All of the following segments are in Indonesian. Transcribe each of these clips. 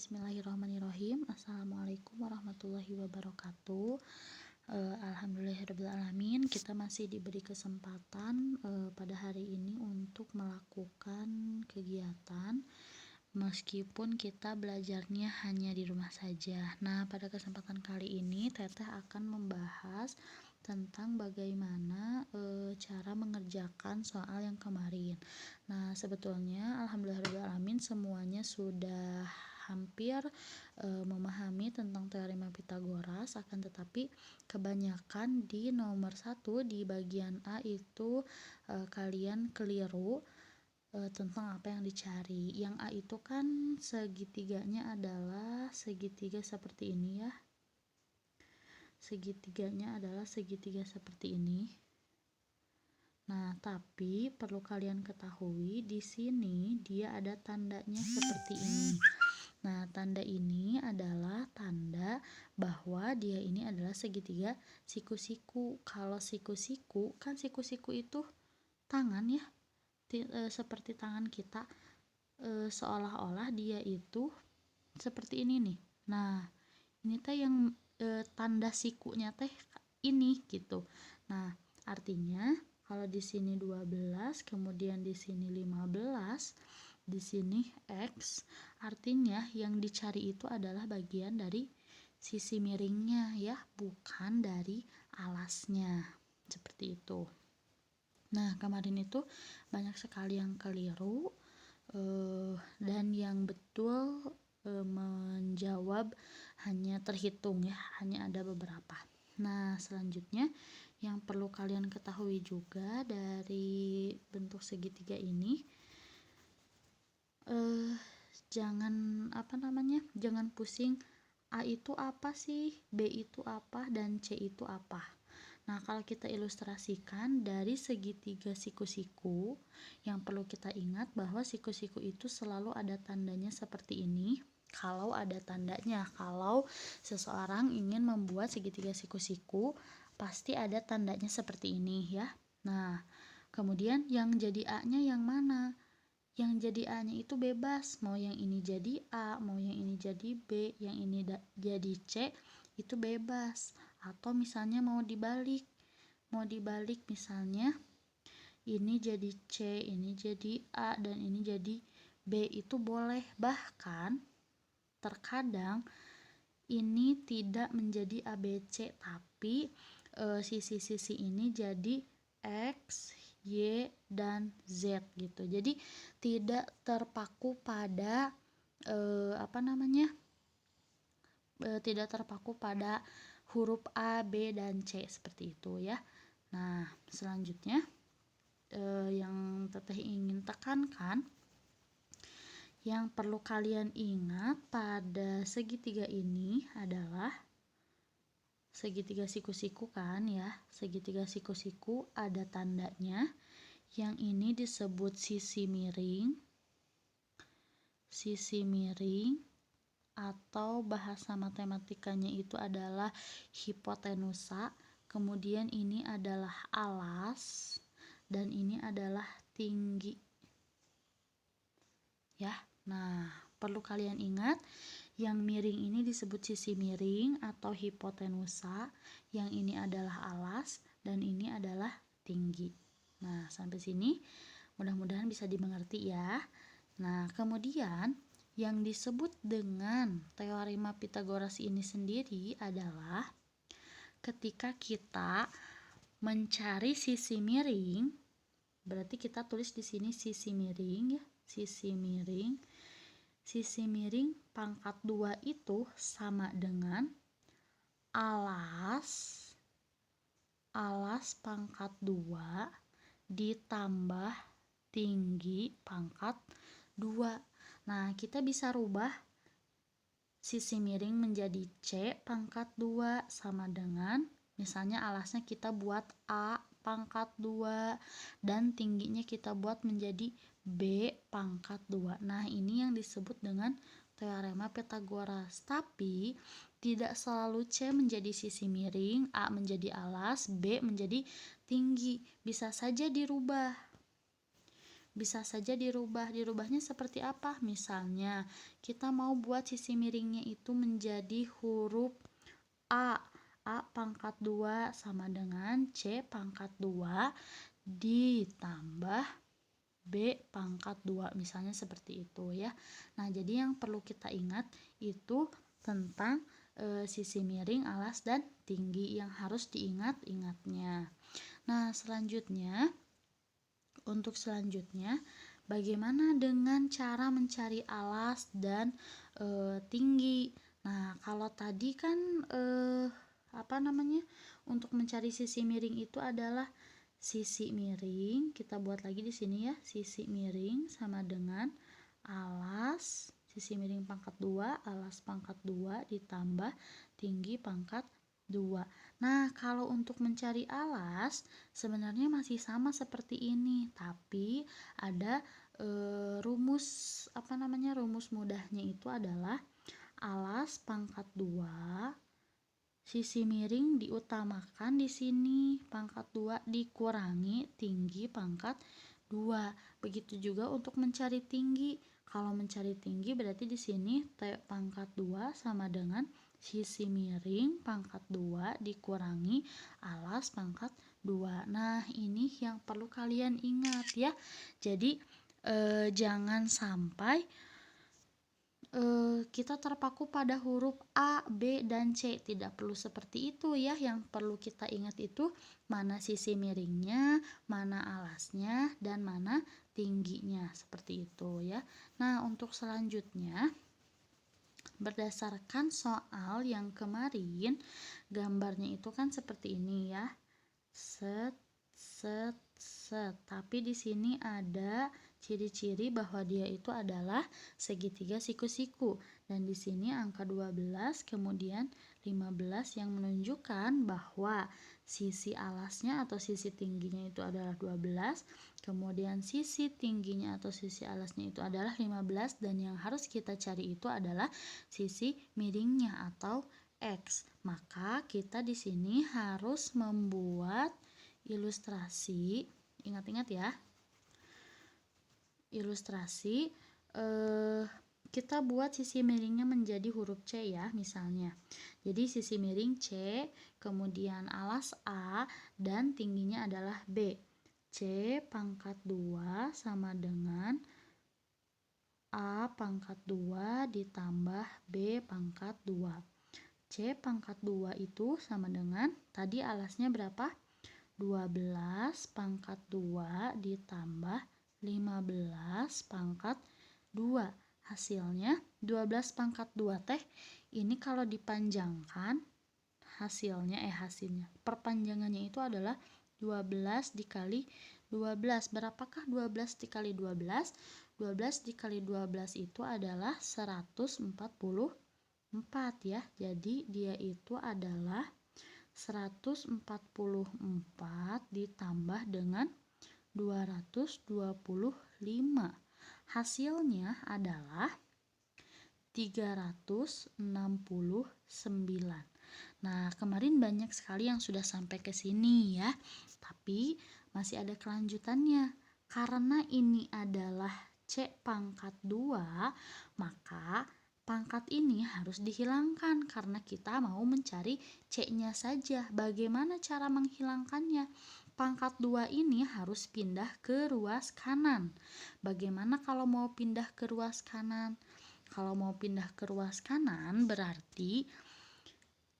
Bismillahirrahmanirrahim. Assalamualaikum warahmatullahi wabarakatuh. Alhamdulillahirabbil alamin. Kita masih diberi kesempatan pada hari ini untuk melakukan kegiatan meskipun kita belajarnya hanya di rumah saja. Nah, pada kesempatan kali ini Teteh akan membahas tentang bagaimana cara mengerjakan soal yang kemarin. Nah, sebetulnya alhamdulillahirabbil semuanya sudah hampir memahami tentang teorema Pitagoras, akan tetapi kebanyakan di nomor 1 di bagian A itu kalian keliru tentang apa yang dicari. Yang A itu kan segitiganya adalah segitiga seperti ini ya. Segitiganya adalah segitiga seperti ini. Nah, tapi perlu kalian ketahui di sini dia ada tandanya seperti ini. Nah, tanda ini adalah tanda bahwa dia ini adalah segitiga siku-siku. Kalau siku-siku, kan siku-siku itu tangan ya. Seperti tangan kita. Seolah-olah dia itu seperti ini nih. Nah, ini teh yang tanda sikunya teh ini gitu. Nah, artinya kalau di sini 12, kemudian di sini 15, di sini X, artinya yang dicari itu adalah bagian dari sisi miringnya ya, bukan dari alasnya. Seperti itu. Nah, kemarin itu banyak sekali yang keliru dan yang betul menjawab hanya terhitung ya, hanya ada beberapa. Nah, selanjutnya yang perlu kalian ketahui juga dari bentuk segitiga ini, jangan jangan pusing A itu apa sih, B itu apa, dan C itu apa. Nah, kalau kita ilustrasikan dari segitiga siku-siku, yang perlu kita ingat bahwa siku-siku itu selalu ada tandanya seperti ini. Kalau ada tandanya, kalau seseorang ingin membuat segitiga siku-siku, pasti ada tandanya seperti ini ya. Nah, kemudian yang jadi A-nya yang mana? Yang jadi A-nya itu bebas, mau yang ini jadi A, mau yang ini jadi B, yang ini jadi C, itu bebas. Atau misalnya mau dibalik misalnya ini jadi C, ini jadi A, dan ini jadi B, itu boleh. Bahkan terkadang ini tidak menjadi ABC, tapi sisi-sisi ini jadi X, Y, dan Z gitu. Jadi tidak terpaku pada tidak terpaku pada huruf A, B, dan C seperti itu ya. Nah, selanjutnya yang Teteh ingin tekankan, yang perlu kalian ingat pada segitiga ini adalah segitiga siku-siku kan ya. Segitiga siku-siku ada tandanya. Yang ini disebut sisi miring atau bahasa matematikanya itu adalah hipotenusa. Kemudian ini adalah alas dan ini adalah tinggi ya. Nah, perlu kalian ingat, yang miring ini disebut sisi miring atau hipotenusa, yang ini adalah alas dan ini adalah tinggi. Nah, sampai sini mudah-mudahan bisa dimengerti ya. Nah, kemudian yang disebut dengan teorema Pitagoras ini sendiri adalah ketika kita mencari sisi miring, berarti kita tulis di sini sisi miring ya, sisi miring pangkat 2 itu sama dengan alas pangkat 2 ditambah tinggi pangkat 2. Nah, kita bisa rubah sisi miring menjadi C pangkat 2 sama dengan, misalnya alasnya kita buat A pangkat 2 dan tingginya kita buat menjadi B pangkat 2. Nah, ini yang disebut dengan teorema Pitagoras. Tapi tidak selalu C menjadi sisi miring, A menjadi alas, B menjadi tinggi. Bisa saja dirubah. bisa saja dirubahnya seperti apa? Misalnya kita mau buat sisi miringnya itu menjadi huruf A. A pangkat 2 sama dengan C pangkat 2 ditambah B pangkat 2, misalnya seperti itu ya. Nah, jadi yang perlu kita ingat itu tentang sisi miring, alas, dan tinggi yang harus diingat-ingatnya. Nah, untuk selanjutnya bagaimana dengan cara mencari alas dan tinggi. Nah, kalau tadi kan untuk mencari sisi miring itu adalah sisi miring, kita buat lagi di sini ya, sisi miring sama dengan alas, sisi miring pangkat 2, alas pangkat 2 ditambah tinggi pangkat 2. Nah, kalau untuk mencari alas sebenarnya masih sama seperti ini, tapi ada rumus rumus mudahnya itu adalah alas pangkat 2, sisi miring diutamakan di sini, pangkat 2 dikurangi tinggi pangkat 2. Begitu juga untuk mencari tinggi. Kalau mencari tinggi berarti di sini T pangkat 2 sama dengan sisi miring pangkat 2 dikurangi alas pangkat 2. Nah, ini yang perlu kalian ingat ya. Jadi jangan sampai kita terpaku pada huruf A, B, dan C. Tidak perlu seperti itu ya. Yang perlu kita ingat itu mana sisi miringnya, mana alasnya, dan mana tingginya. Seperti itu ya. Nah, untuk selanjutnya berdasarkan soal yang kemarin, gambarnya itu kan seperti ini ya. Set, set, set. Tapi di sini ada ciri-ciri bahwa dia itu adalah segitiga siku-siku. Dan di sini angka 12 kemudian 15 yang menunjukkan bahwa sisi alasnya atau sisi tingginya itu adalah 12, kemudian sisi tingginya atau sisi alasnya itu adalah 15, dan yang harus kita cari itu adalah sisi miringnya atau X. Maka kita di sini harus membuat ilustrasi. Ingat-ingat ya. Ilustrasi kita buat sisi miringnya menjadi huruf C ya, misalnya. Jadi sisi miring C, kemudian alas A, dan tingginya adalah B. C pangkat 2 sama dengan A pangkat 2 ditambah B pangkat 2. C pangkat 2 itu sama dengan, tadi alasnya berapa? 12 pangkat 2 ditambah 15 pangkat 2. Hasilnya 12 pangkat 2 teh. Ini kalau dipanjangkan hasilnya perpanjangannya itu adalah 12 dikali 12. Berapakah 12 dikali 12? 12 dikali 12 itu adalah 144 ya. Jadi dia itu adalah 144 ditambah dengan 225. Hasilnya adalah 369. Nah, kemarin banyak sekali yang sudah sampai ke sini ya. Tapi masih ada kelanjutannya. Karena ini adalah C pangkat 2, maka pangkat ini harus dihilangkan karena kita mau mencari C-nya saja. Bagaimana cara menghilangkannya? Pangkat 2 ini harus pindah ke ruas kanan. Bagaimana kalau mau pindah ke ruas kanan? Kalau mau pindah ke ruas kanan berarti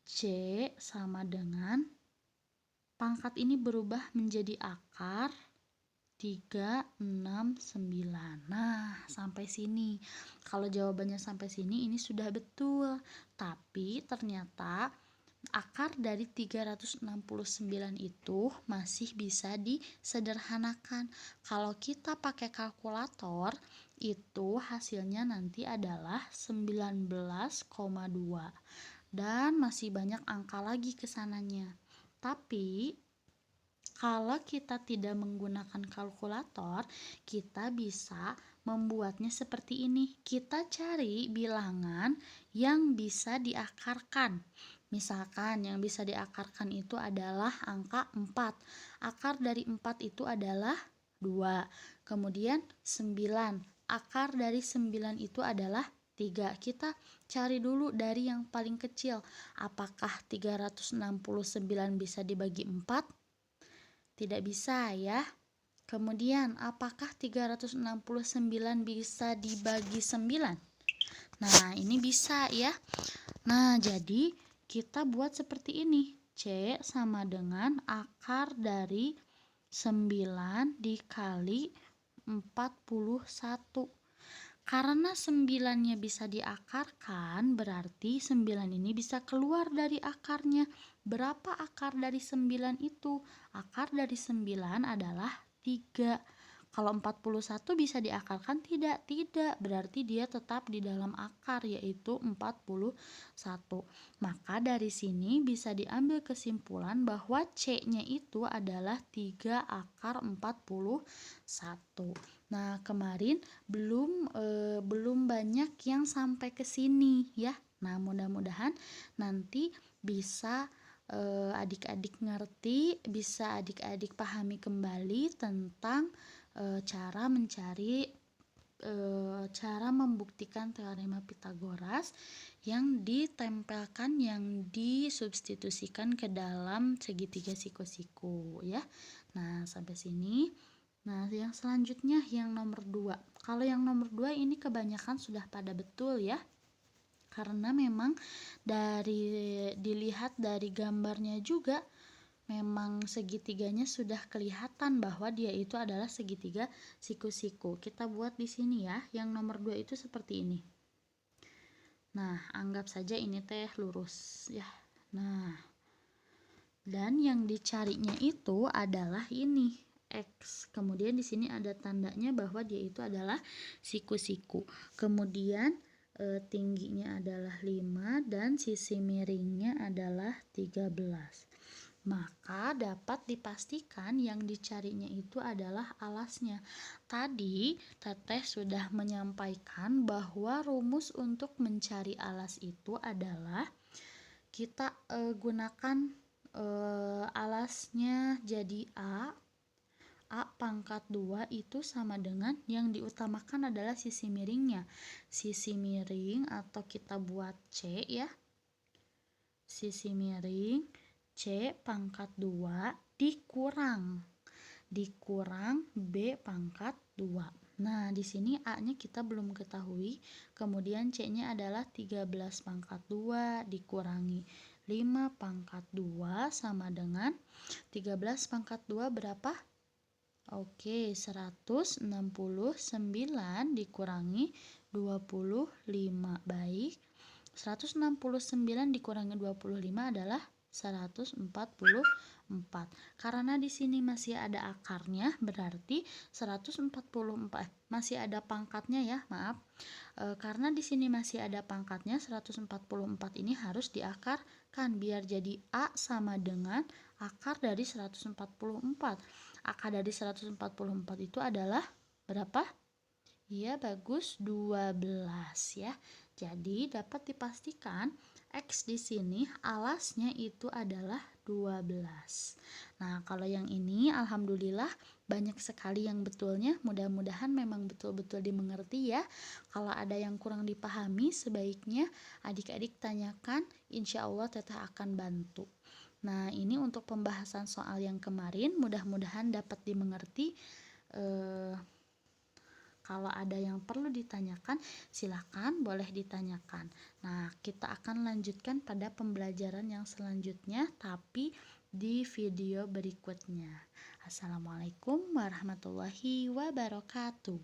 C sama dengan pangkat ini berubah menjadi akar 369. Nah, sampai sini. Kalau jawabannya sampai sini ini sudah betul. Tapi ternyata akar dari 369 itu masih bisa disederhanakan. Kalau kita pakai kalkulator, itu hasilnya nanti adalah 19,2. Dan masih banyak angka lagi ke sananya. Tapi kalau kita tidak menggunakan kalkulator, kita bisa membuatnya seperti ini. Kita cari bilangan yang bisa diakarkan. Misalkan yang bisa diakarkan itu adalah angka 4. Akar dari 4 itu adalah 2. Kemudian 9. Akar dari 9 itu adalah 3. Kita cari dulu dari yang paling kecil. Apakah 369 bisa dibagi 4? Tidak bisa ya. Kemudian, apakah 369 bisa dibagi 9? Nah, ini bisa ya. Nah, jadi kita buat seperti ini. C sama dengan akar dari 9 dikali 41. Karena 9-nya bisa diakarkan, berarti 9 ini bisa keluar dari akarnya. Berapa akar dari 9 itu? Akar dari 9 adalah 3. Kalau 41 bisa diakarkan? Tidak, berarti dia tetap di dalam akar, yaitu 41. Maka dari sini bisa diambil kesimpulan bahwa C-nya itu adalah 3 akar 41. Nah, kemarin belum banyak yang sampai ke sini ya. Nah, mudah-mudahan nanti bisa adik-adik ngerti, bisa adik-adik pahami kembali tentang cara membuktikan teorema Pitagoras yang ditempelkan, yang disubstitusikan ke dalam segitiga siku-siku ya. Nah, sampai sini. Nah, yang selanjutnya yang nomor 2. Kalau yang nomor 2 ini kebanyakan sudah pada betul ya. Karena memang dilihat dari gambarnya juga memang segitiganya sudah kelihatan bahwa dia itu adalah segitiga siku-siku. Kita buat di sini ya. Yang nomor 2 itu seperti ini. Nah, anggap saja ini teh lurus ya. Nah, dan yang dicarinya itu adalah ini X. Kemudian di sini ada tandanya bahwa dia itu adalah siku-siku. Kemudian tingginya adalah 5 dan sisi miringnya adalah 13. Maka dapat dipastikan yang dicarinya itu adalah alasnya. Tadi Teteh sudah menyampaikan bahwa rumus untuk mencari alas itu adalah kita gunakan alasnya jadi A pangkat 2 itu sama dengan yang diutamakan adalah sisi miringnya. Sisi miring atau kita buat C ya. Sisi miring C pangkat 2 dikurang B pangkat 2. Nah, di sini A-nya kita belum ketahui. Kemudian C-nya adalah 13 pangkat 2 dikurangi 5 pangkat 2 sama dengan 13 pangkat 2 berapa? Oke, 169 dikurangi 25. Baik. 169 dikurangi 25 adalah 144. Karena di sini masih ada akarnya, berarti 144 masih ada pangkatnya ya, maaf. Karena di sini masih ada pangkatnya, 144 ini harus diakarkan biar jadi A sama dengan akar dari 144. Akar dari 144 itu adalah berapa? Iya, bagus, 12 ya. Jadi dapat dipastikan X di sini alasnya itu adalah 12. Nah, kalau yang ini alhamdulillah banyak sekali yang betulnya. Mudah-mudahan memang betul-betul dimengerti ya. Kalau ada yang kurang dipahami, sebaiknya adik-adik tanyakan, insya Allah Teteh akan bantu. Nah, ini untuk pembahasan soal yang kemarin, mudah-mudahan dapat dimengerti. Kalau ada yang perlu ditanyakan, silakan boleh ditanyakan. Nah, kita akan lanjutkan pada pembelajaran yang selanjutnya, tapi di video berikutnya. Assalamualaikum warahmatullahi wabarakatuh.